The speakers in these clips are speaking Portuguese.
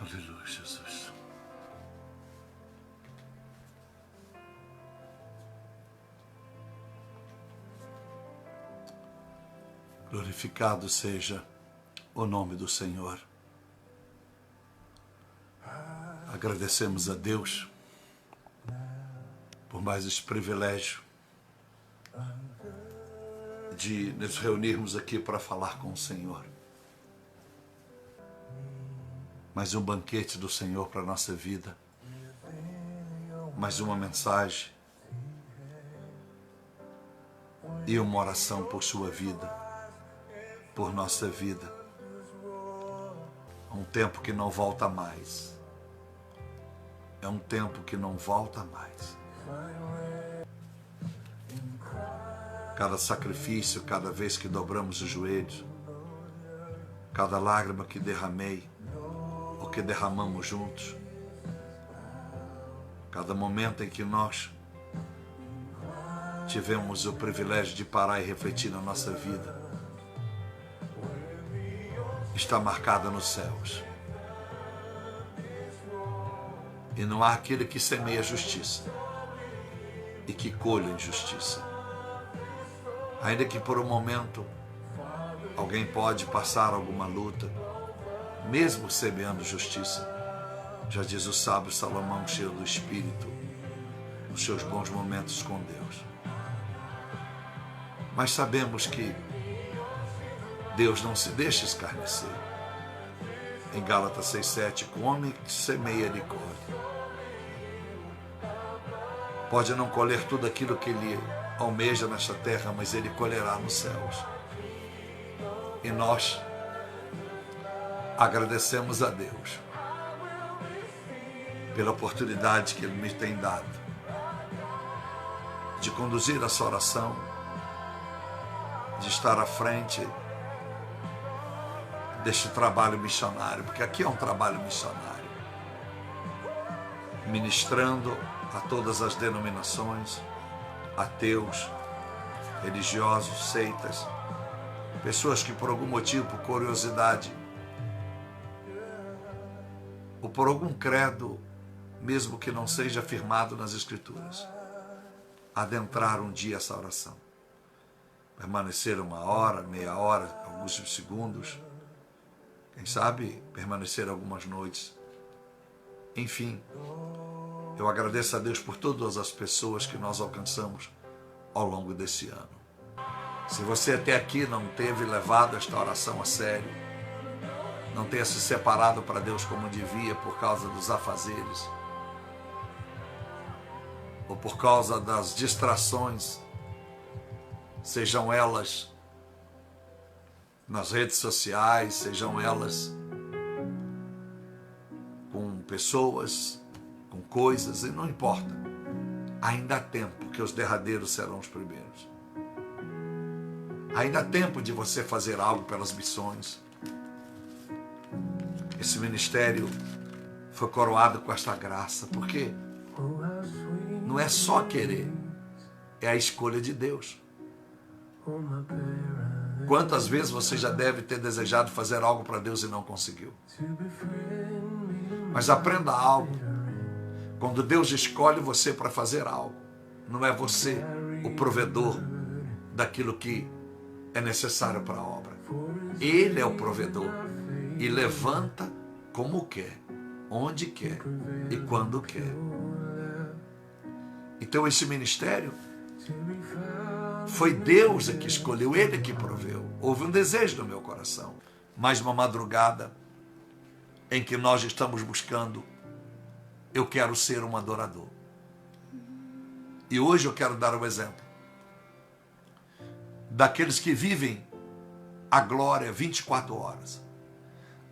Aleluia, Jesus. Glorificado seja o nome do Senhor. Agradecemos a Deus por mais esse privilégio de nos reunirmos aqui para falar com o Senhor. Mais um banquete do Senhor para a nossa vida. Mais uma mensagem e uma oração por sua vida, por nossa vida. É um tempo que não volta mais. É um tempo que não volta mais. Cada sacrifício, cada vez que dobramos os joelhos, cada lágrima que derramei, ou que derramamos juntos, cada momento em que nós tivemos o privilégio de parar e refletir na nossa vida, está marcada nos céus. E não há aquele que semeia justiça e que colhe injustiça. Ainda que por um momento alguém pode passar alguma luta, mesmo semeando justiça, já diz o sábio Salomão, cheio do Espírito, nos seus bons momentos com Deus. Mas sabemos que Deus não se deixa escarnecer. Em Gálatas 6,7, com o homem que semeia, ele colhe. Pode não colher tudo aquilo que ele almeja nesta terra, mas ele colherá nos céus. E nós agradecemos a Deus pela oportunidade que Ele me tem dado de conduzir essa oração, de estar à frente deste trabalho missionário, porque aqui é um trabalho missionário, ministrando a todas as denominações, ateus, religiosos, seitas, pessoas que por algum motivo, por curiosidade, ou por algum credo, mesmo que não seja afirmado nas Escrituras, adentrar um dia essa oração. Permanecer uma hora, meia hora, alguns segundos, quem sabe permanecer algumas noites. Enfim, eu agradeço a Deus por todas as pessoas que nós alcançamos ao longo desse ano. Se você até aqui não teve levado esta oração a sério, não tenha se separado para Deus como devia por causa dos afazeres, ou por causa das distrações, sejam elas nas redes sociais, sejam elas com pessoas, com coisas, e não importa. Ainda há tempo, que os derradeiros serão os primeiros. Ainda há tempo de você fazer algo pelas missões. Esse ministério foi coroado com esta graça, porque não é só querer, é a escolha de Deus. Quantas vezes você já deve ter desejado fazer algo para Deus e não conseguiu? Mas aprenda algo. Quando Deus escolhe você para fazer algo, não é você o provedor daquilo que é necessário para a obra. Ele é o provedor e levanta como quer, onde quer e quando quer. Então esse ministério foi Deus que escolheu, Ele que proveu. Houve um desejo no meu coração. Mais uma madrugada em que nós estamos buscando, eu quero ser um adorador. E hoje eu quero dar um exemplo daqueles que vivem a glória 24 horas.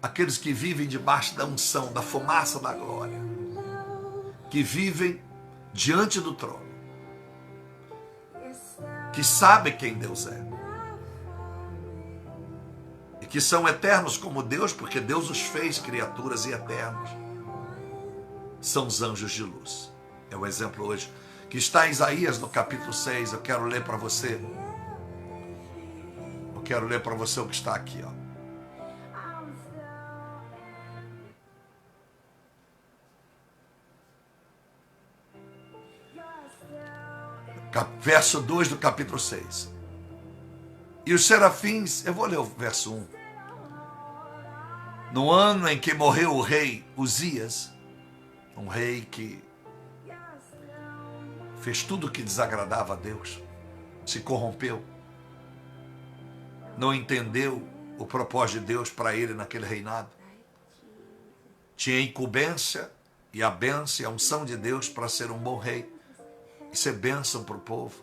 Aqueles que vivem debaixo da unção, da fumaça da glória. Que vivem diante do trono. Que sabem quem Deus é. E que são eternos como Deus, porque Deus os fez criaturas e eternos. São os anjos de luz. É o exemplo hoje, que está em Isaías no capítulo 6. Eu quero ler para você. Eu quero ler para você o que está aqui, ó. verso 2 do capítulo 6. E os serafins, eu vou ler o verso 1. No ano em que morreu o rei Uzias, um rei que fez tudo o que desagradava a Deus, se corrompeu, não entendeu o propósito de Deus para ele naquele reinado, tinha incumbência e a bênção e a unção de Deus para ser um bom rei e ser bênção para o povo,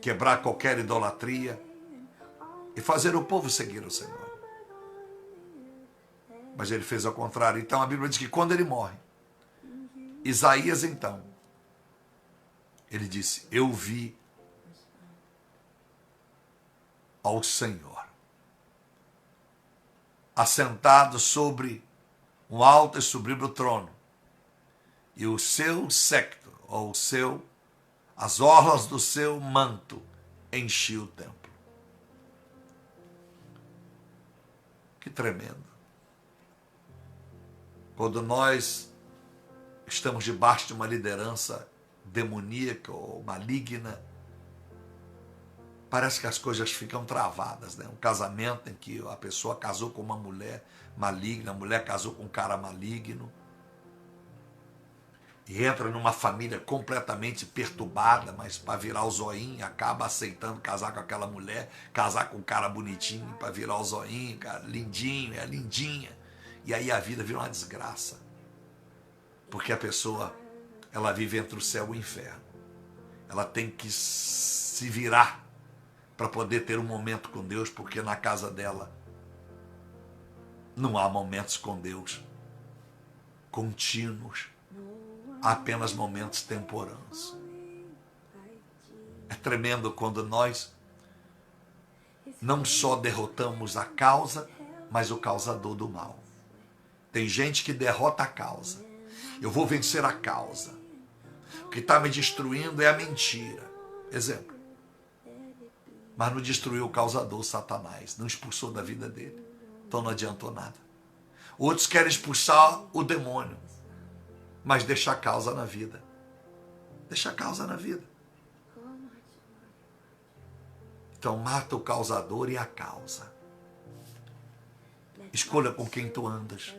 quebrar qualquer idolatria e fazer o povo seguir o Senhor. Mas ele fez ao contrário. Então a Bíblia diz que quando ele morre, Isaías então, ele disse: eu vi ao Senhor assentado sobre um alto e sublime trono, e o seu séquito, ou as orlas do seu manto enchiam o templo. Que tremendo. Quando nós estamos debaixo de uma liderança demoníaca ou maligna, parece que as coisas ficam travadas, né? Um casamento em que a pessoa casou com uma mulher maligna, a mulher casou com um cara maligno, e entra numa família completamente perturbada, mas para virar o zoinho, acaba aceitando casar com aquela mulher, casar com um cara bonitinho, para virar o zoinho, cara, lindinho, é lindinha. E aí a vida vira uma desgraça. Porque a pessoa, ela vive entre o céu e o inferno. Ela tem que se virar para poder ter um momento com Deus, porque na casa dela não há momentos com Deus contínuos. Há apenas momentos temporâneos. É tremendo quando nós não só derrotamos a causa, mas o causador do mal. Tem gente que derrota a causa. Eu vou vencer a causa. O que está me destruindo é a mentira. Exemplo. Mas não destruiu o causador, Satanás. Não expulsou da vida dele. Então não adiantou nada. Outros querem expulsar o demônio, mas deixa a causa na vida. Deixa a causa na vida. Então mata o causador e a causa. Escolha com quem tu andas.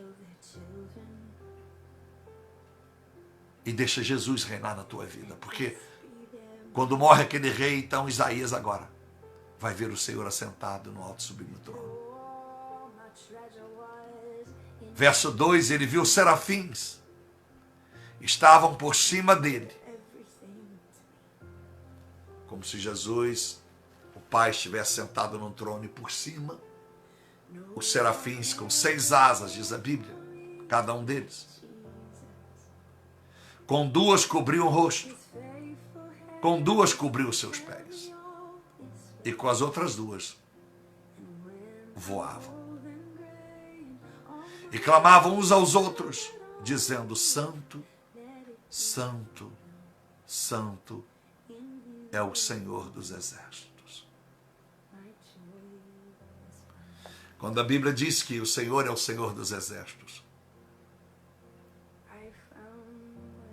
E deixa Jesus reinar na tua vida. Porque quando morre aquele rei, então Isaías agora vai ver o Senhor assentado no alto e sublime trono. Verso 2, ele viu os serafins. Estavam por cima dele. Como se Jesus, o Pai, estivesse sentado num trono e por cima, os serafins com 6 asas, diz a Bíblia, cada um deles. Com 2 cobriu o rosto, com 2 cobriu os seus pés, e com as outras 2 voavam. E clamavam uns aos outros, dizendo: Santo, Santo, Santo é o Senhor dos exércitos. Quando a Bíblia diz que o Senhor é o Senhor dos exércitos,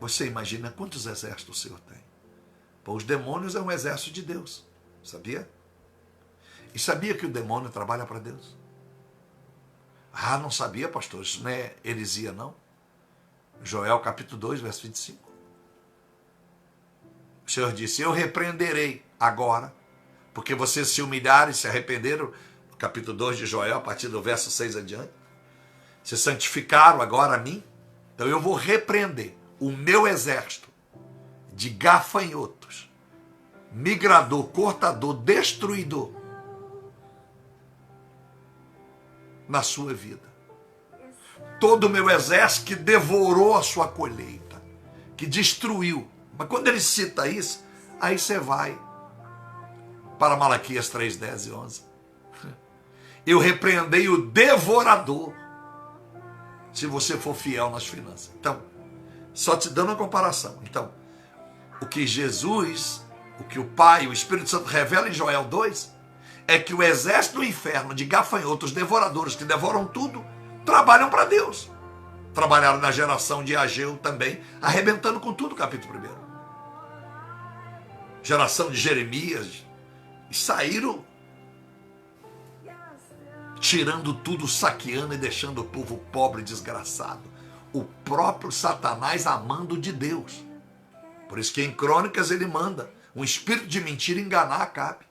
você imagina quantos exércitos o Senhor tem? Pô, os demônios é um exército de Deus, sabia? E sabia que o demônio trabalha para Deus? Ah, não sabia, pastor, isso não é heresia, não? Joel capítulo 2, verso 25. O Senhor disse: eu repreenderei agora, porque vocês se humilharam e se arrependeram, no capítulo 2 de Joel, a partir do verso 6 adiante, se santificaram agora a mim, então eu vou repreender o meu exército de gafanhotos, migrador, cortador, destruidor, na sua vida. Todo o meu exército que devorou a sua colheita, que destruiu. Mas quando ele cita isso, aí você vai para Malaquias 3, 10 e 11. Eu repreendei o devorador, se você for fiel nas finanças. Então, só te dando uma comparação. Então, o que Jesus, o que o Pai, o Espírito Santo revela em Joel 2, é que o exército do inferno de gafanhotos devoradores que devoram tudo, trabalham para Deus. Trabalharam na geração de Ageu também, arrebentando com tudo, capítulo 1. geração de Jeremias, e saíram tirando tudo, saqueando e deixando o povo pobre e desgraçado. O próprio Satanás amando de Deus. Por isso que em Crônicas ele manda um espírito de mentira enganar Acabe.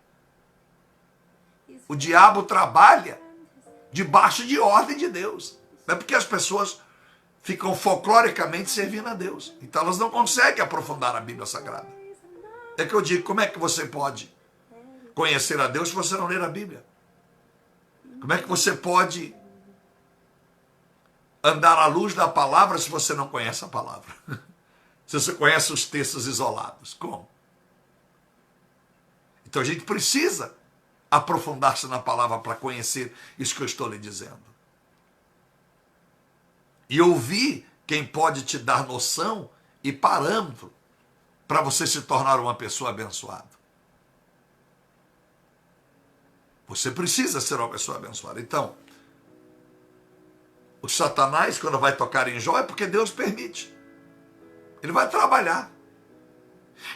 O diabo trabalha debaixo de ordem de Deus. Não é porque as pessoas ficam folcloricamente servindo a Deus. Então elas não conseguem aprofundar a Bíblia Sagrada. É que eu digo, como é que você pode conhecer a Deus se você não ler a Bíblia? Como é que você pode andar à luz da palavra se você não conhece a palavra? Se você conhece os textos isolados, como? Então a gente precisa aprofundar-se na palavra para conhecer isso que eu estou lhe dizendo. E ouvir quem pode te dar noção e parâmetro para você se tornar uma pessoa abençoada. Você precisa ser uma pessoa abençoada. Então, o Satanás, quando vai tocar em Jó, é porque Deus permite. Ele vai trabalhar.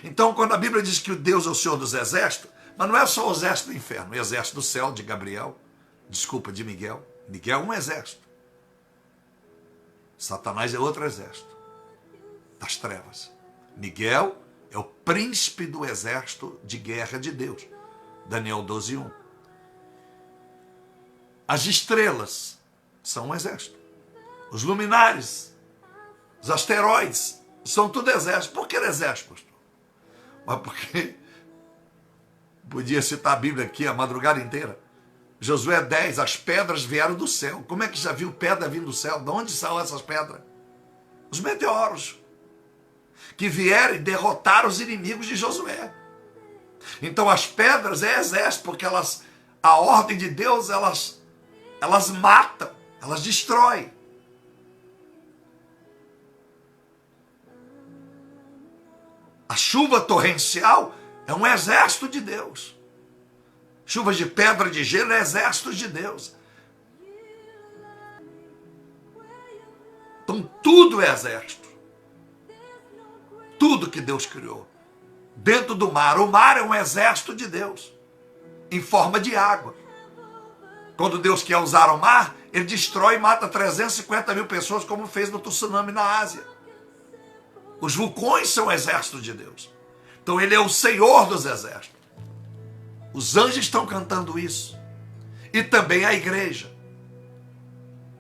Então, quando a Bíblia diz que o Deus é o Senhor dos exércitos, mas não é só o exército do inferno, o exército do céu, de Gabriel, de Miguel. Miguel é um exército. Satanás é outro exército, das trevas. Miguel é o príncipe do exército de guerra de Deus. Daniel 12:1. As estrelas são um exército. Os luminares, os asteroides, são tudo exército. Por que exército, pastor? Mas porque podia citar a Bíblia aqui a madrugada inteira. Josué 10, as pedras vieram do céu. Como é que já viu pedra vindo do céu? De onde são essas pedras? Os meteoros que vieram e derrotaram os inimigos de Josué. Então as pedras é exército, porque a ordem de Deus, elas matam, elas destroem. A chuva torrencial é um exército de Deus. Chuvas de pedra, de gelo, é exército de Deus. Então tudo é exército. Tudo que Deus criou. Dentro do mar, o mar é um exército de Deus, em forma de água. Quando Deus quer usar o mar, ele destrói e mata 350 mil pessoas, como fez no tsunami na Ásia. Os vulcões são o exército de Deus. Então ele é o Senhor dos exércitos. Os anjos estão cantando isso. E também a igreja.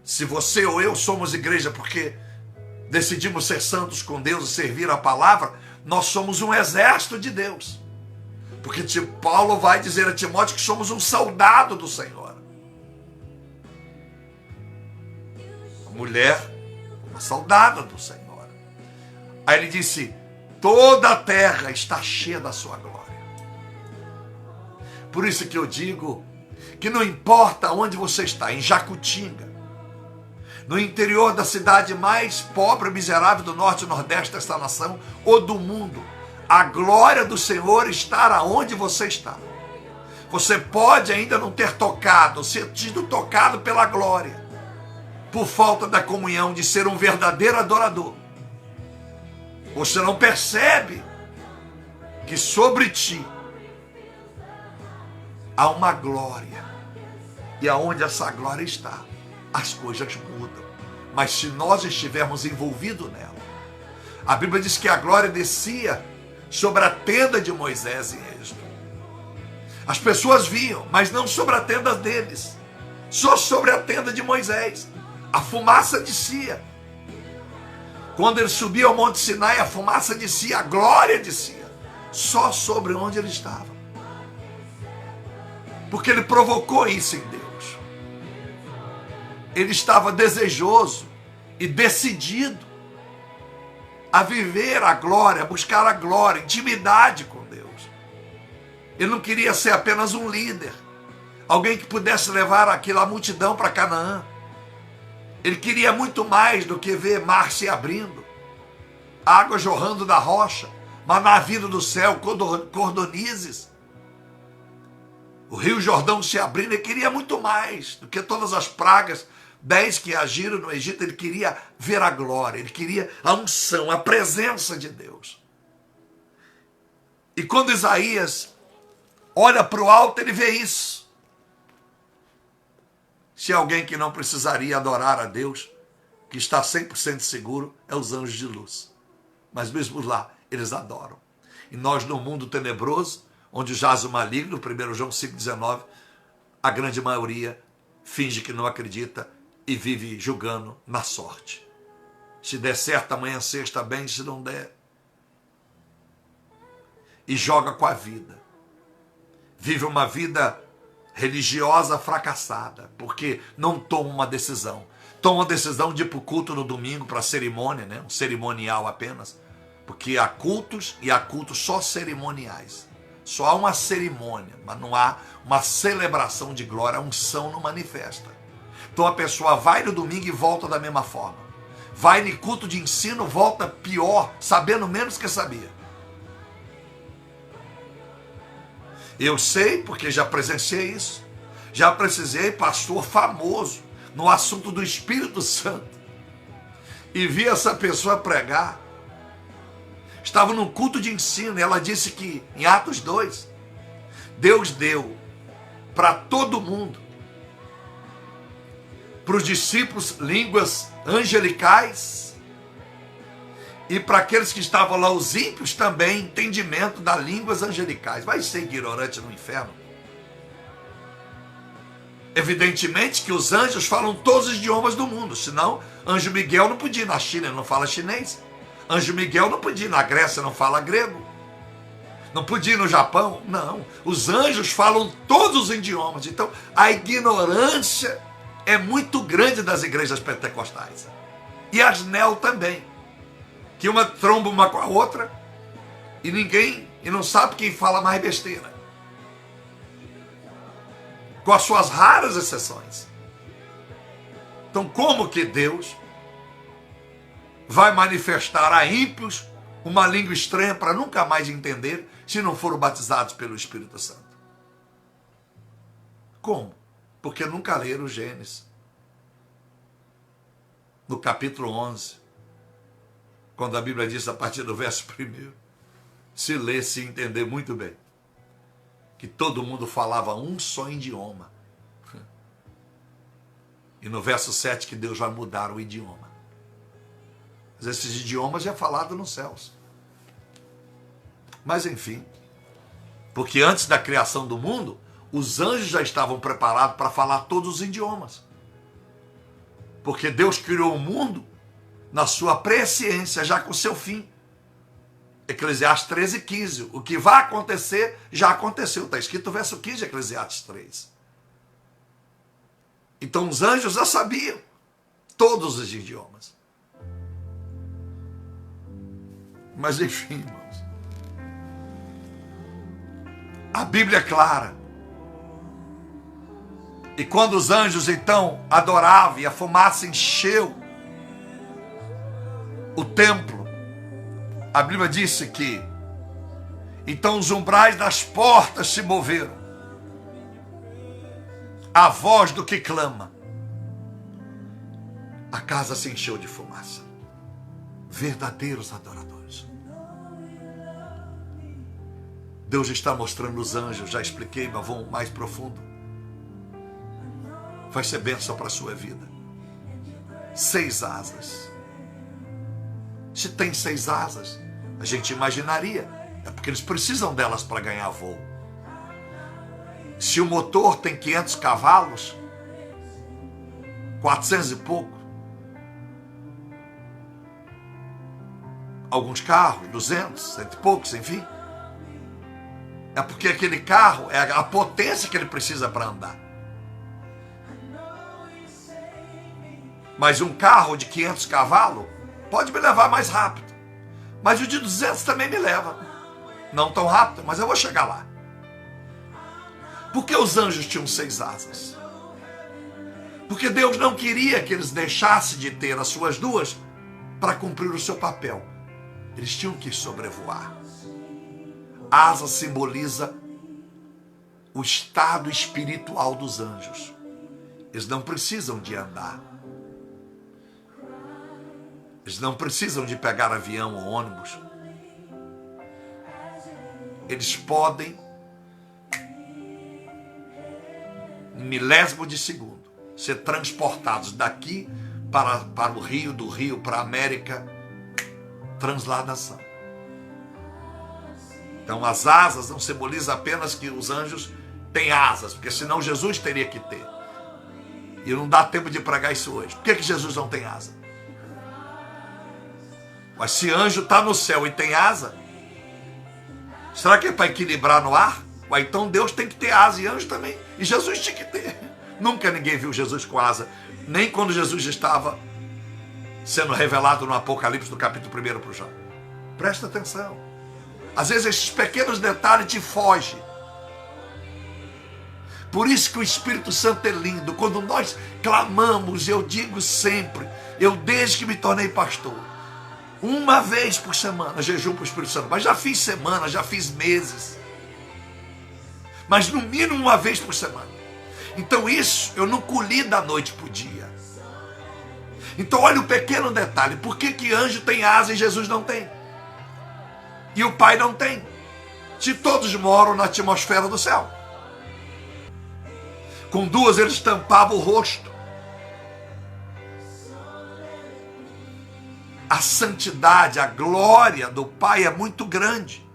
Se você ou eu somos igreja porque decidimos ser santos com Deus e servir a palavra, nós somos um exército de Deus. Porque Paulo vai dizer a Timóteo que somos um soldado do Senhor. A mulher, uma soldada do Senhor. Aí ele disse, toda a terra está cheia da sua glória. Por isso que eu digo que não importa onde você está, em Jacutinga, no interior da cidade mais pobre e miserável do norte e nordeste desta nação, ou do mundo, a glória do Senhor está aonde você está. Você pode ainda não ter tocado, ser tido tocado pela glória, por falta da comunhão de ser um verdadeiro adorador. Você não percebe que sobre ti há uma glória. E aonde essa glória está, as coisas mudam. Mas se nós estivermos envolvidos nela, a Bíblia diz que a glória descia sobre a tenda de Moisés em Êxodo. As pessoas viam, mas não sobre a tenda deles, só sobre a tenda de Moisés. A fumaça descia. Quando ele subia ao Monte Sinai, a fumaça descia, a glória descia, só sobre onde ele estava. Porque ele provocou isso em Deus. Ele estava desejoso e decidido a viver a glória, a buscar a glória, intimidade com Deus. Ele não queria ser apenas um líder, alguém que pudesse levar aquela multidão para Canaã. Ele queria muito mais do que ver mar se abrindo, água jorrando da rocha, maná vindo do céu, cordonizes, o rio Jordão se abrindo. Ele queria muito mais do que todas as pragas, 10 que agiram no Egito. Ele queria ver a glória, ele queria a unção, a presença de Deus. E quando Isaías olha para o alto, ele vê isso. Se alguém que não precisaria adorar a Deus, que está 100% seguro, é os anjos de luz. Mas mesmo lá, eles adoram. E nós, no mundo tenebroso, onde jaz o maligno, 1 João 5,19, a grande maioria finge que não acredita e vive julgando na sorte. Se der certo, amanhã sexta, bem, se não der. E joga com a vida. Vive uma vida religiosa fracassada, porque não toma uma decisão. Toma uma decisão de ir para o culto no domingo, para a cerimônia, né? Um cerimonial apenas. Porque há cultos e há cultos só cerimoniais. Só há uma cerimônia, mas não há uma celebração de glória, a unção não manifesta. Então a pessoa vai no domingo e volta da mesma forma. Vai no culto de ensino, volta pior, sabendo menos que sabia. Eu sei, porque já presenciei isso. Já precisei pastor famoso no assunto do Espírito Santo. E vi essa pessoa pregar. Estava num culto de ensino e ela disse que, em Atos 2, Deus deu para todo mundo, para os discípulos, línguas angelicais, e para aqueles que estavam lá, os ímpios, também entendimento das línguas angelicais. Vai ser ignorante no inferno? Evidentemente que os anjos falam todos os idiomas do mundo, senão anjo Miguel não podia ir na China, ele não fala chinês. Anjo Miguel não podia ir na Grécia, não fala grego. Não podia ir no Japão, não. Os anjos falam todos os idiomas. Então, a ignorância é muito grande das igrejas pentecostais. E as neo também. Que uma tromba uma com a outra e não sabe quem fala mais besteira. Com as suas raras exceções. Então, como que Deus vai manifestar a ímpios uma língua estranha para nunca mais entender se não foram batizados pelo Espírito Santo? Como? Porque nunca leram Gênesis. No capítulo 11, quando a Bíblia diz a partir do verso 1, se ler, se entender muito bem, que todo mundo falava um só idioma. E no verso 7 que Deus vai mudar o idioma. Mas esses idiomas já é falado nos céus. Mas enfim, porque antes da criação do mundo, os anjos já estavam preparados para falar todos os idiomas. Porque Deus criou o mundo na sua presciência, já com o seu fim. Eclesiastes 13:15. O que vai acontecer, já aconteceu. Está escrito no verso 15 de Eclesiastes 3. Então os anjos já sabiam todos os idiomas. Mas enfim, irmãos, a Bíblia é clara. E quando os anjos então adoravam e a fumaça encheu o templo, a Bíblia disse que então os umbrais das portas se moveram. A voz do que clama. A casa se encheu de fumaça. Verdadeiros adoradores. Deus está mostrando os anjos, já expliquei, mas vou mais profundo. Vai ser bênção para a sua vida. 6 asas. Se tem 6 asas, a gente imaginaria. É porque eles precisam delas para ganhar voo. Se o motor tem 500 cavalos, 400 e pouco, alguns carros, 200, 100 e poucos, enfim, é porque aquele carro é a potência que ele precisa para andar. Mas um carro de 500 cavalos pode me levar mais rápido. Mas o de 200 também me leva. Não tão rápido, mas eu vou chegar lá. Por que os anjos tinham 6 asas? Porque Deus não queria que eles deixassem de ter as suas 2 para cumprir o seu papel. Eles tinham que sobrevoar. A asa simboliza o estado espiritual dos anjos. Eles não precisam de andar. Eles não precisam de pegar avião ou ônibus. eles podem, em milésimo de segundo, ser transportados daqui para o Rio, do Rio para a América, transladação. Então as asas não simbolizam apenas que os anjos têm asas, porque senão Jesus teria que ter. E não dá tempo de pregar isso hoje. Por que Jesus não tem asa? Mas se anjo está no céu e tem asa, será que é para equilibrar no ar? Ué, então Deus tem que ter asa e anjo também. E Jesus tinha que ter. Nunca ninguém viu Jesus com asa. Nem quando Jesus estava sendo revelado no Apocalipse, no capítulo 1 para o João. Presta atenção. Às vezes esses pequenos detalhes te fogem. Por isso que o Espírito Santo é lindo. Quando nós clamamos, eu digo sempre, eu desde que me tornei pastor, uma vez por semana jejum para o Espírito Santo. Mas já fiz semanas, já fiz meses. Mas no mínimo uma vez por semana. Então isso eu não colhi da noite para o dia. Então olha o pequeno detalhe. Por que anjo tem asa e Jesus não tem? E o Pai não tem? Se todos moram na atmosfera do céu. Com duas eles tampavam o rosto. A santidade, a glória do Pai é muito grande.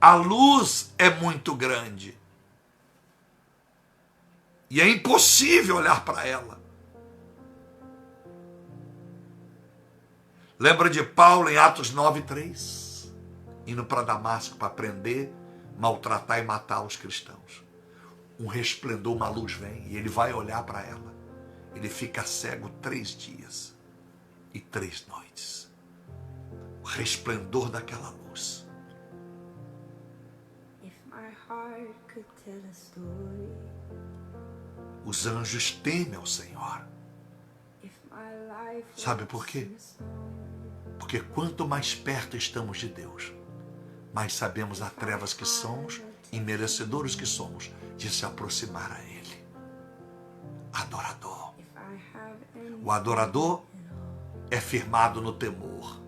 A luz é muito grande. E é impossível olhar para ela. Lembra de Paulo em Atos 9:3? Indo para Damasco para prender, maltratar e matar os cristãos. Um resplendor, uma luz vem e ele vai olhar para ela. Ele fica cego 3 dias e 3 noites. O resplendor daquela luz. Os anjos temem ao Senhor. Sabe por quê? Porque quanto mais perto estamos de Deus, mais sabemos as trevas que somos e merecedores que somos de se aproximar a Ele. Adorador. O adorador é firmado no temor.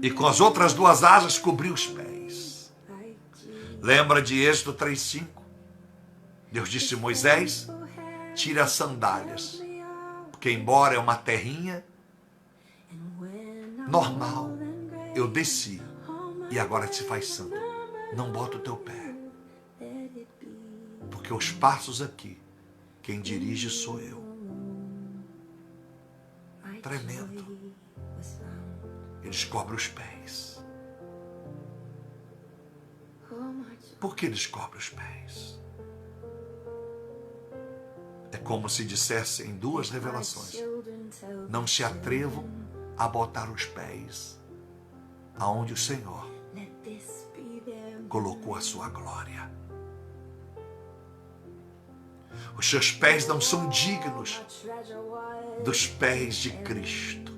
E com as outras 2 asas cobriu os pés. Lembra de Êxodo 3:5? Deus disse a Moisés, tire as sandálias, porque embora é uma terrinha normal, eu desci e agora te faz santo. Não bota o teu pé, porque os passos aqui, quem dirige sou eu. Tremendo. Eles cobrem os pés. Por que eles cobrem os pés? É como se dissesse em 2 revelações: não se atrevam a botar os pés aonde o Senhor colocou a sua glória. Os seus pés não são dignos dos pés de Cristo.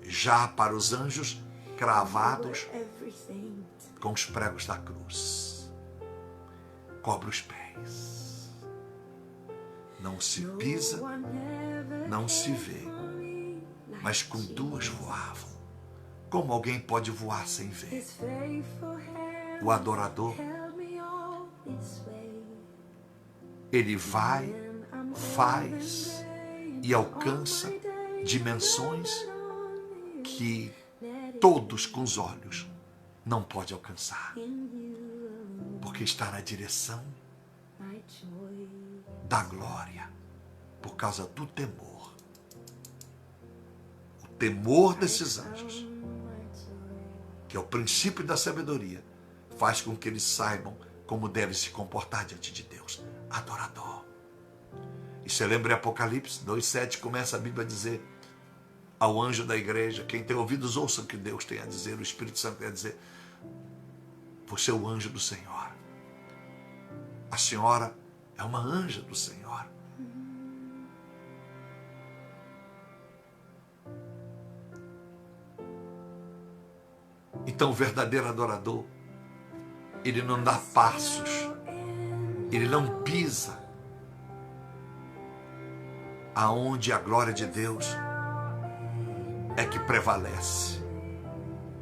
Já para os anjos cravados com os pregos da cruz. Cobre os pés. Não se pisa, não se vê, mas com 2 voavam. Como alguém pode voar sem ver? O adorador, ele vai, faz e alcança dimensões que todos com os olhos não podem alcançar, porque está na direção da glória, por causa do temor. O temor desses anjos, que é o princípio da sabedoria, faz com que eles saibam como devem se comportar diante de Deus. Adorador. E você lembra em Apocalipse 2:7, começa a Bíblia a dizer ao anjo da igreja, quem tem ouvidos ouça o que Deus tem a dizer, o Espírito Santo tem a dizer: você é o anjo do Senhor. A senhora é uma anja do Senhor. Então o verdadeiro adorador, ele não dá passos, ele não pisa aonde a glória de Deus é que prevalece.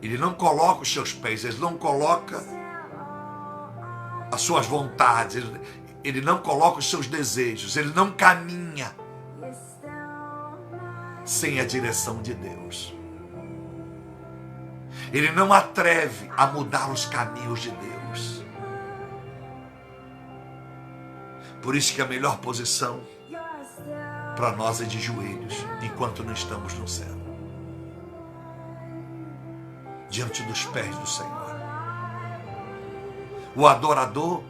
Ele não coloca os seus pés, ele não coloca as suas vontades, ele não coloca os seus desejos, ele não caminha sem a direção de Deus. Ele não atreve a mudar os caminhos de Deus. Por isso que a melhor posição para nós é de joelhos, enquanto não estamos no céu, diante dos pés do Senhor. O adorador,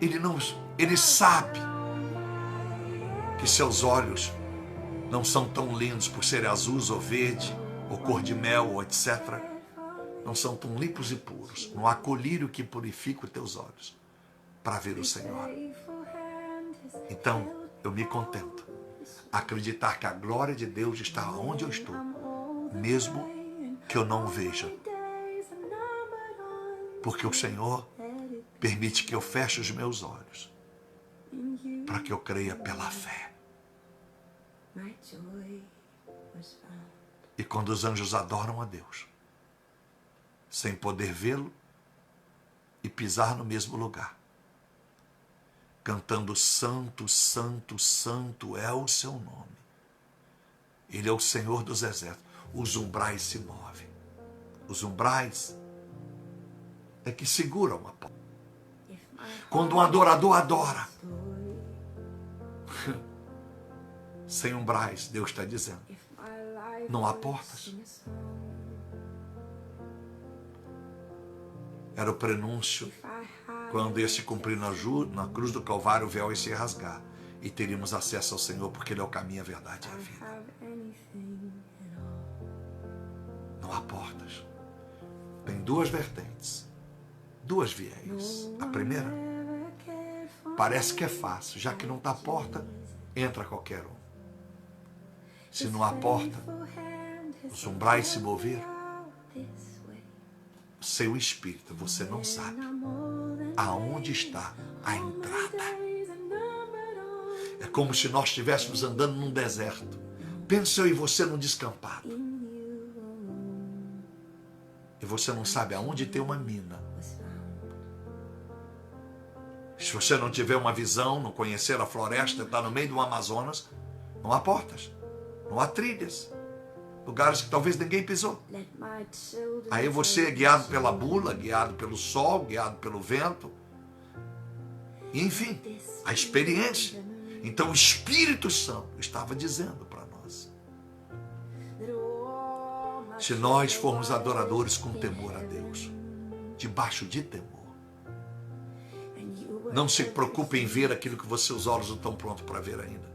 ele sabe que seus olhos não são tão lindos por serem azuis ou verde, ou cor de mel, ou etc. Não são tão limpos e puros. Não há colírio que purifique os teus olhos para ver o Senhor. Então, eu me contento a acreditar que a glória de Deus está onde eu estou, mesmo que eu não o veja. Porque o Senhor permite que eu feche os meus olhos para que eu creia pela fé. E quando os anjos adoram a Deus, sem poder vê-lo e pisar no mesmo lugar, cantando santo, santo, santo é o seu nome. Ele é o Senhor dos exércitos. Os umbrais se movem. Os umbrais é que seguram uma porta. Quando um adorador adora, sem umbrais, Deus está dizendo, não há portas. Era o prenúncio, quando ia se cumprir na cruz do Calvário, o véu ia se rasgar e teríamos acesso ao Senhor, porque Ele é o caminho, a verdade e a vida. Não há portas. Tem duas vertentes, duas viés. A primeira, parece que é fácil, já que não está porta, entra qualquer um. Se não há porta, os umbrais se moveram. Seu espírito, você não sabe aonde está a entrada. É como se nós estivéssemos andando num deserto. Pensa eu e você num descampado. E você não sabe aonde tem uma mina. Se você não tiver uma visão, não conhecer a floresta, está no meio do Amazonas, não há portas, não há trilhas. Lugares que talvez ninguém pisou. Aí você é guiado pela bula, guiado pelo sol, guiado pelo vento. Enfim, a experiência. Então o Espírito Santo estava dizendo para nós. Se nós formos adoradores com temor a Deus, debaixo de temor, não se preocupe em ver aquilo que seus olhos não estão prontos para ver ainda.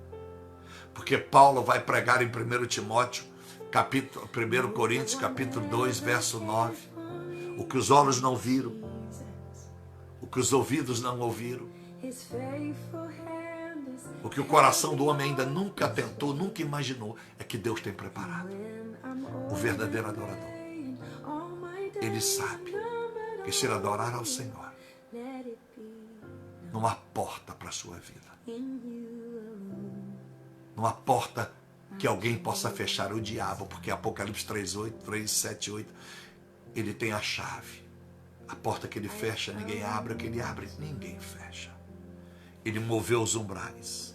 Porque Paulo vai pregar em 1 Timóteo, 1 Coríntios, capítulo 2, verso 9. O que os olhos não viram, o que os ouvidos não ouviram, o que o coração do homem ainda nunca tentou, nunca imaginou, é que Deus tem preparado. O verdadeiro adorador, ele sabe que se ele adorar ao Senhor, não há porta para a sua vida. Não há porta que alguém possa fechar. O diabo, porque Apocalipse 3:7-8, ele tem a chave. A porta que ele fecha, ninguém abre. A que ele abre, ninguém fecha. Ele moveu os umbrais.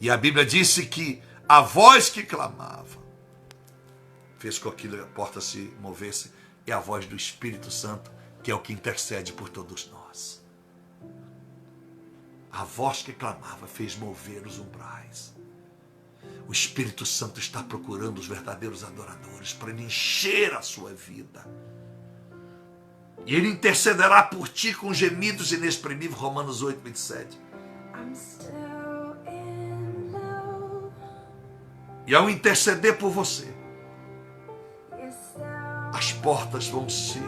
E a Bíblia disse que a voz que clamava fez com que a porta se movesse. É a voz do Espírito Santo, que é o que intercede por todos nós. A voz que clamava fez mover os umbrais. O Espírito Santo está procurando os verdadeiros adoradores para ele encher a sua vida. E ele intercederá por ti com gemidos inexprimíveis. Romanos 8:27. E ao interceder por você, as portas vão se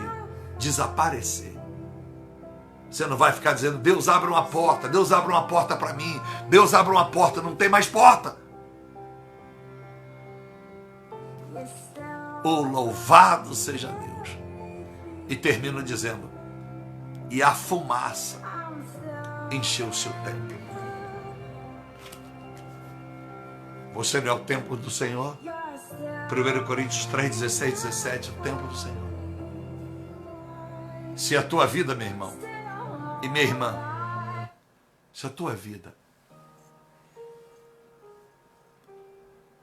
desaparecer. Você não vai ficar dizendo, Deus abre uma porta, Deus abre uma porta para mim, Deus abre uma porta, não tem mais porta. Oh, louvado seja Deus. E termino dizendo, e a fumaça encheu o seu templo. Você não é o templo do Senhor? 1 Coríntios 3, 16, 17, o templo do Senhor. Se a tua vida, meu irmão e minha irmã, se a tua vida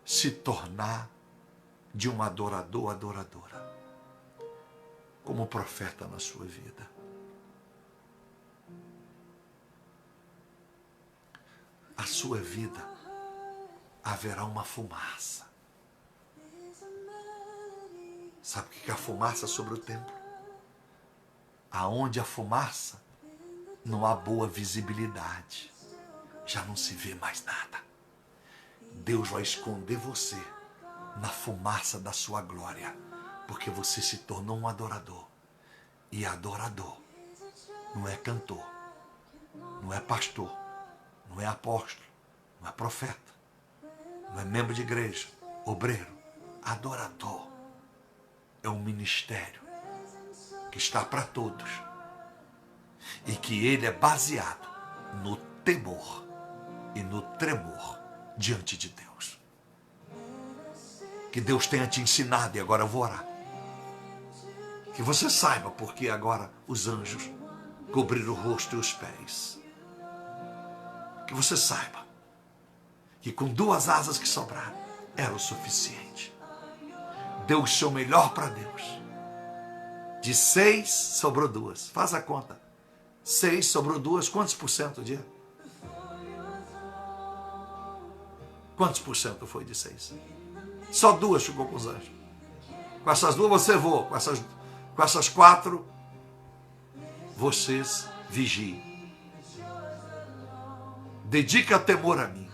se tornar de um adorador, adoradora, como profeta na sua vida, a sua vida haverá uma fumaça. Sabe o que é a fumaça sobre o templo? Aonde a fumaça, não há boa visibilidade. Já não se vê mais nada. Deus vai esconder você na fumaça da sua glória, porque você se tornou um adorador. E adorador não é cantor, não é pastor, não é apóstolo, não é profeta, não é membro de igreja, obreiro. Adorador é um ministério que está para todos e que ele é baseado no temor e no tremor diante de Deus. Que Deus tenha te ensinado, e agora eu vou orar. Que você saiba porque agora os anjos cobriram o rosto e os pés. Que você saiba que com 2 asas que sobraram era o suficiente. Deu o seu melhor para Deus. De 6 sobrou 2. Faz a conta. 6 sobrou 2. Quantos por cento dia? Quantos por cento foi de 6? Só 2 ficou com os anjos. Com essas 2 você voa. Com essas 4 vocês vigiem. Dedica temor a mim.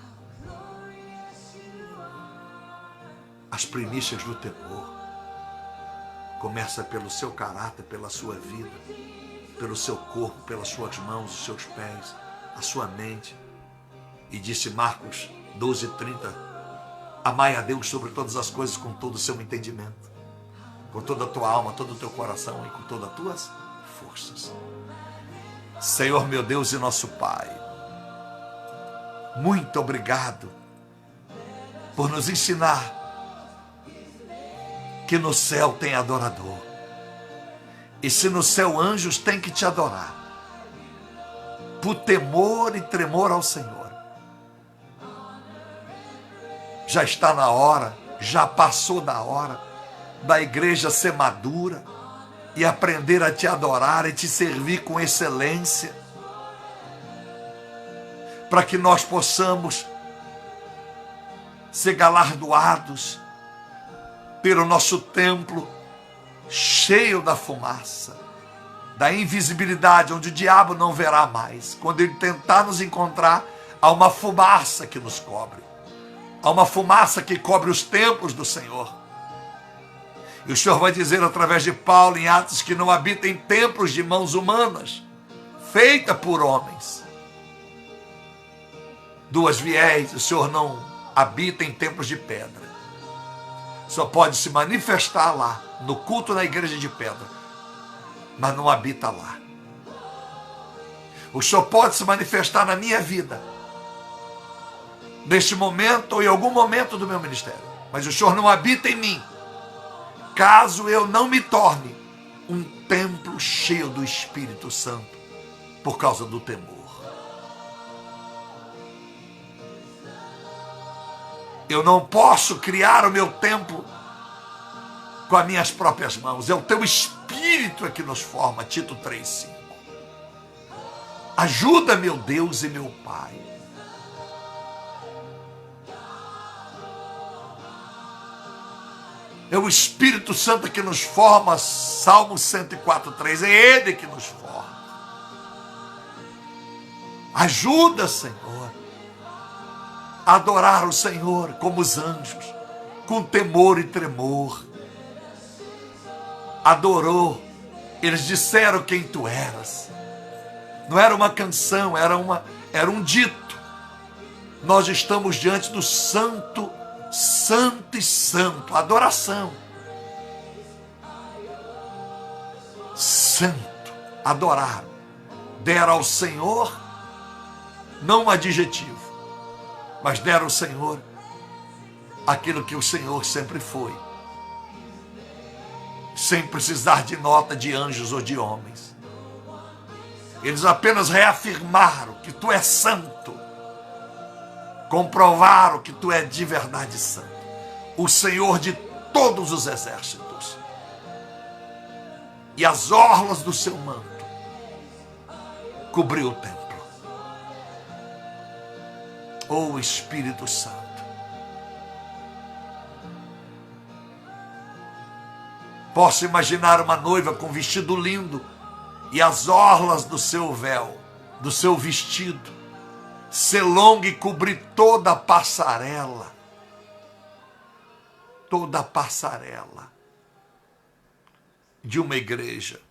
As primícias do temor começa pelo seu caráter, pela sua vida, pelo seu corpo, pelas suas mãos, os seus pés, a sua mente. E disse Marcos 12:30, amai a Deus sobre todas as coisas com todo o seu entendimento, com toda a tua alma, todo o teu coração e com todas as tuas forças. Senhor meu Deus e nosso Pai, muito obrigado por nos ensinar que no céu tem adorador. E se no céu anjos têm que te adorar, por temor e tremor ao Senhor. Já está na hora, já passou da hora da igreja ser madura e aprender a te adorar e te servir com excelência, para que nós possamos ser galardoados pelo nosso templo cheio da fumaça, da invisibilidade, onde o diabo não verá mais. Quando ele tentar nos encontrar, há uma fumaça que nos cobre. Há uma fumaça que cobre os templos do Senhor. E o Senhor vai dizer através de Paulo em Atos que não habita em templos de mãos humanas, feita por homens. 2 viés, o Senhor não habita em templos de pedra. Só pode se manifestar lá, no culto na igreja de pedra, mas não habita lá. O Senhor pode se manifestar na minha vida, neste momento ou em algum momento do meu ministério, mas o Senhor não habita em mim, caso eu não me torne um templo cheio do Espírito Santo, por causa do temor. Eu não posso criar o meu templo com as minhas próprias mãos. É o teu Espírito que nos forma. Tito 3:5. Ajuda, meu Deus e meu Pai. É o Espírito Santo que nos forma. Salmo 104:3. É Ele que nos forma. Ajuda, Senhor, adorar o Senhor como os anjos, com temor e tremor. Adorou, eles disseram quem tu eras. Não era uma canção, era um dito. Nós estamos diante do Santo, Santo e Santo, adoração. Santo, adorar. Deram ao Senhor, não um adjetivo, mas deram ao Senhor aquilo que o Senhor sempre foi, sem precisar de nota de anjos ou de homens. Eles apenas reafirmaram que tu és santo, comprovaram que tu és de verdade santo, o Senhor de todos os exércitos. E as orlas do seu manto cobriu o templo. Oh Espírito Santo, posso imaginar uma noiva com vestido lindo e as orlas do seu véu, do seu vestido, ser longo e cobrir toda a passarela. Toda a passarela de uma igreja.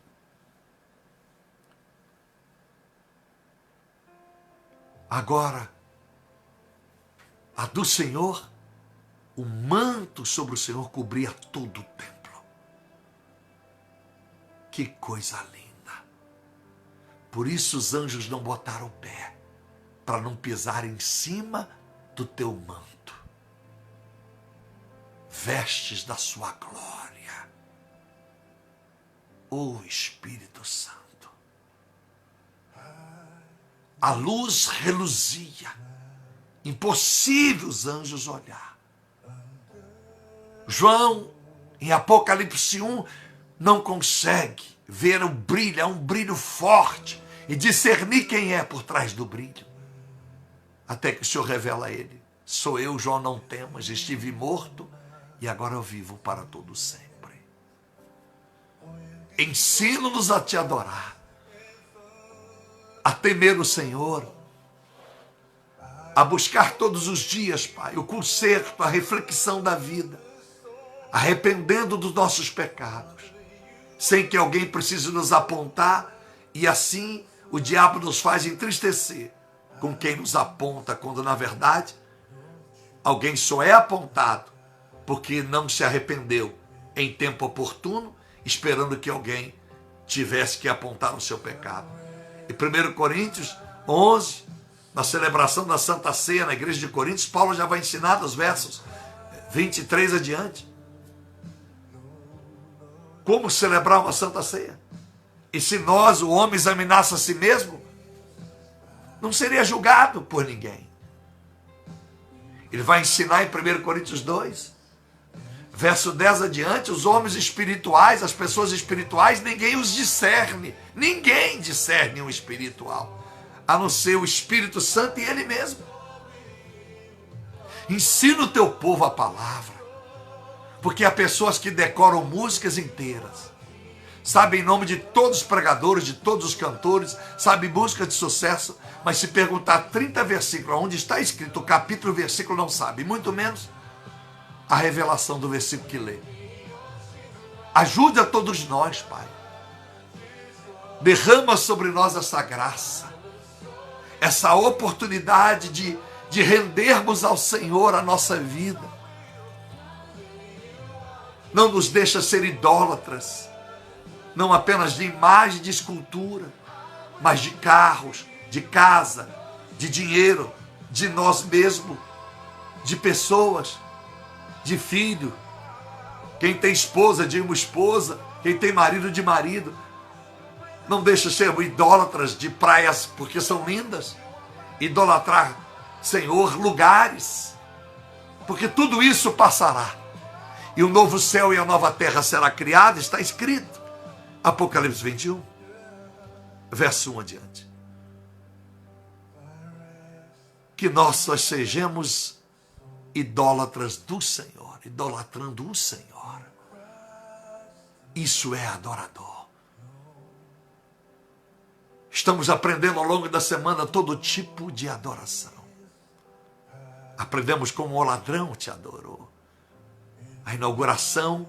Agora, a do Senhor, o manto sobre o Senhor cobria todo o templo. Que coisa linda! Por isso os anjos não botaram o pé, para não pisar em cima do teu manto. Vestes da sua glória, ó Espírito Santo. A luz reluzia, impossível os anjos olhar. João, em Apocalipse 1, não consegue ver o brilho, é um brilho forte, e discernir quem é por trás do brilho. Até que o Senhor revela a ele: sou eu, João, não temas, estive morto e agora eu vivo para todo sempre. Ensina-nos a te adorar, a temer o Senhor, a buscar todos os dias, Pai, o conserto, a reflexão da vida, arrependendo dos nossos pecados, sem que alguém precise nos apontar, e assim o diabo nos faz entristecer com quem nos aponta, quando na verdade alguém só é apontado porque não se arrependeu em tempo oportuno, esperando que alguém tivesse que apontar o seu pecado. Em 1 Coríntios 11, na celebração da Santa Ceia na igreja de Coríntios, Paulo já vai ensinar dos versos 23 adiante como celebrar uma Santa Ceia. E se nós, o homem, examinasse a si mesmo, não seria julgado por ninguém. Ele vai ensinar em 1 Coríntios 2, verso 10 adiante, os homens espirituais, as pessoas espirituais, ninguém os discerne. Ninguém discerne o espiritual, a não ser o Espírito Santo e Ele mesmo. Ensina o teu povo a palavra, porque há pessoas que decoram músicas inteiras, sabem em nome de todos os pregadores, de todos os cantores, sabem música de sucesso, mas se perguntar 30 versículos, onde está escrito o capítulo e versículo, não sabe, muito menos a revelação do versículo que lê. Ajude a todos nós, Pai. Derrama sobre nós essa graça, essa oportunidade de rendermos ao Senhor a nossa vida. Não nos deixa ser idólatras, não apenas de imagem, de escultura, mas de carros, de casa, de dinheiro, de nós mesmos, de pessoas, de filho. Quem tem esposa, de uma esposa. Quem tem marido, de marido. Não deixa ser idólatras de praias, porque são lindas. Idolatrar, Senhor, lugares, porque tudo isso passará. E o novo céu e a nova terra será criada, está escrito. Apocalipse 21, verso 1 adiante. Que nós só sejamos idólatras do Senhor, idolatrando o Senhor. Isso é adorador. Estamos aprendendo ao longo da semana todo tipo de adoração. Aprendemos como o ladrão te adorou. A inauguração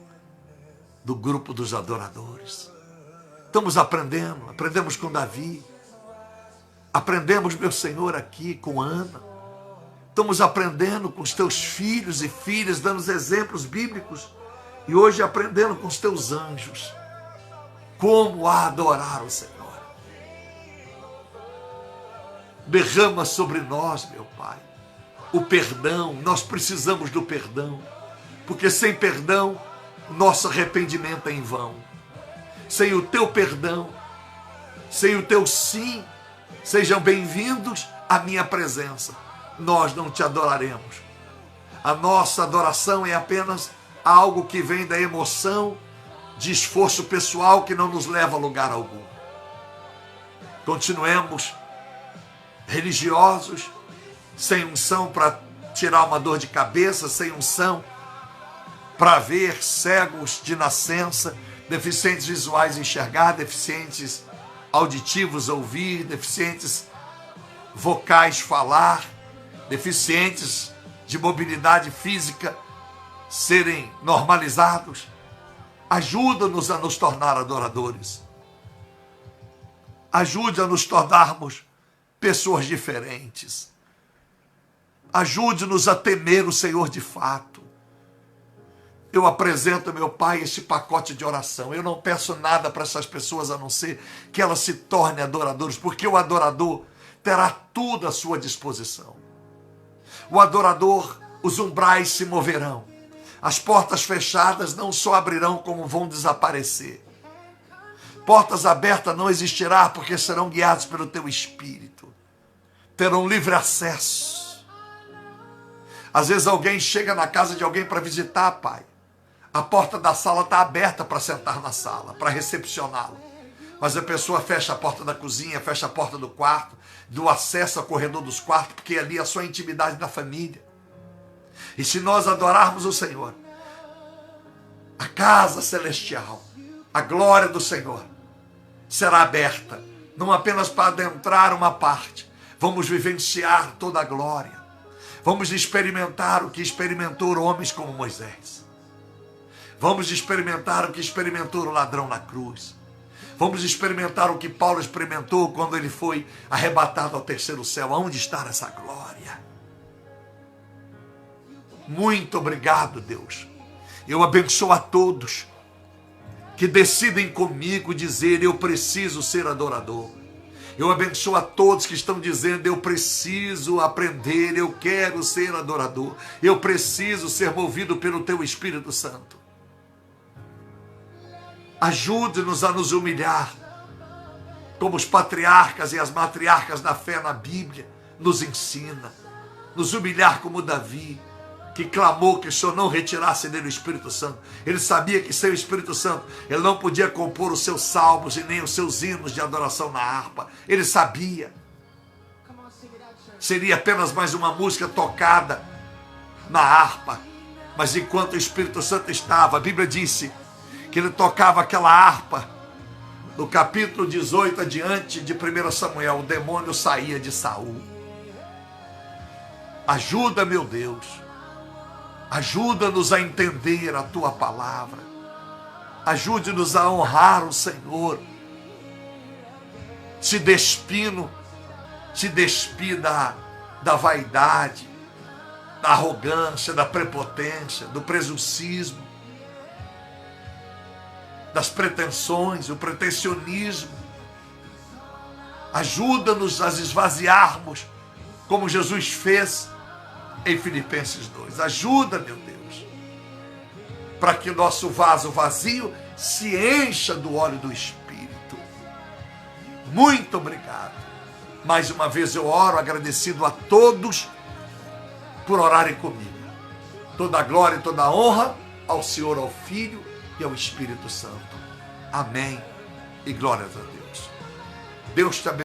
do grupo dos adoradores. Estamos aprendemos com Davi. Aprendemos, meu Senhor, aqui com Ana. Estamos aprendendo com os teus filhos e filhas, dando os exemplos bíblicos. E hoje aprendendo com os teus anjos. Como adorar o Senhor. Derrama sobre nós, meu Pai, o perdão. Nós precisamos do perdão, porque sem perdão, nosso arrependimento é em vão. Sem o teu perdão, sem o teu sim, sejam bem-vindos à minha presença, nós não te adoraremos. A nossa adoração é apenas algo que vem da emoção, de esforço pessoal que não nos leva a lugar algum. Continuemos religiosos, sem unção para tirar uma dor de cabeça, sem unção para ver, cegos de nascença, deficientes visuais enxergar, deficientes auditivos ouvir, deficientes vocais falar, deficientes de mobilidade física serem normalizados. Ajuda-nos a nos tornar adoradores. Ajude a nos tornarmos pessoas diferentes. Ajude-nos a temer o Senhor de fato. Eu apresento, meu Pai, este pacote de oração. Eu não peço nada para essas pessoas a não ser que elas se tornem adoradores, porque o adorador terá tudo à sua disposição. O adorador, os umbrais se moverão. As portas fechadas não só abrirão, como vão desaparecer. Portas abertas não existirá, porque serão guiados pelo teu Espírito. Terão livre acesso. Às vezes alguém chega na casa de alguém para visitar, Pai. A porta da sala está aberta para sentar na sala, para recepcioná-lo. Mas a pessoa fecha a porta da cozinha, fecha a porta do quarto, do acesso ao corredor dos quartos, porque ali é a sua intimidade da família. E se nós adorarmos o Senhor, a casa celestial, a glória do Senhor será aberta, não apenas para adentrar uma parte, vamos vivenciar toda a glória. Vamos experimentar o que experimentou homens como Moisés. Vamos experimentar o que experimentou o ladrão na cruz. Vamos experimentar o que Paulo experimentou quando ele foi arrebatado ao terceiro céu. Aonde está essa glória? Muito obrigado, Deus. Eu abençoo a todos que decidem comigo dizer: eu preciso ser adorador. Eu abençoo a todos que estão dizendo: eu preciso aprender, eu quero ser adorador. Eu preciso ser movido pelo teu Espírito Santo. Ajude-nos a nos humilhar, como os patriarcas e as matriarcas da fé na Bíblia nos ensina. Nos humilhar como Davi, que clamou que o Senhor não retirasse dele o Espírito Santo. Ele sabia que sem o Espírito Santo ele não podia compor os seus salmos e nem os seus hinos de adoração na harpa. Ele sabia. Seria apenas mais uma música tocada na harpa. Mas enquanto o Espírito Santo estava, a Bíblia disse que ele tocava aquela harpa. No capítulo 18 adiante de 1 Samuel, o demônio saía de Saul. Ajuda, meu Deus. Ajuda-nos a entender a tua palavra. Ajude-nos a honrar o Senhor. Se despida da vaidade, da arrogância, da prepotência, do presuncismo, das pretensões, o pretensionismo. Ajuda-nos a esvaziarmos, como Jesus fez em Filipenses 2. Ajuda, meu Deus, para que o nosso vaso vazio se encha do óleo do Espírito. Muito obrigado. Mais uma vez eu oro agradecido a todos por orarem comigo. Toda a glória e toda a honra ao Senhor, ao Filho e ao Espírito Santo. Amém e glórias a Deus. Deus te abençoe.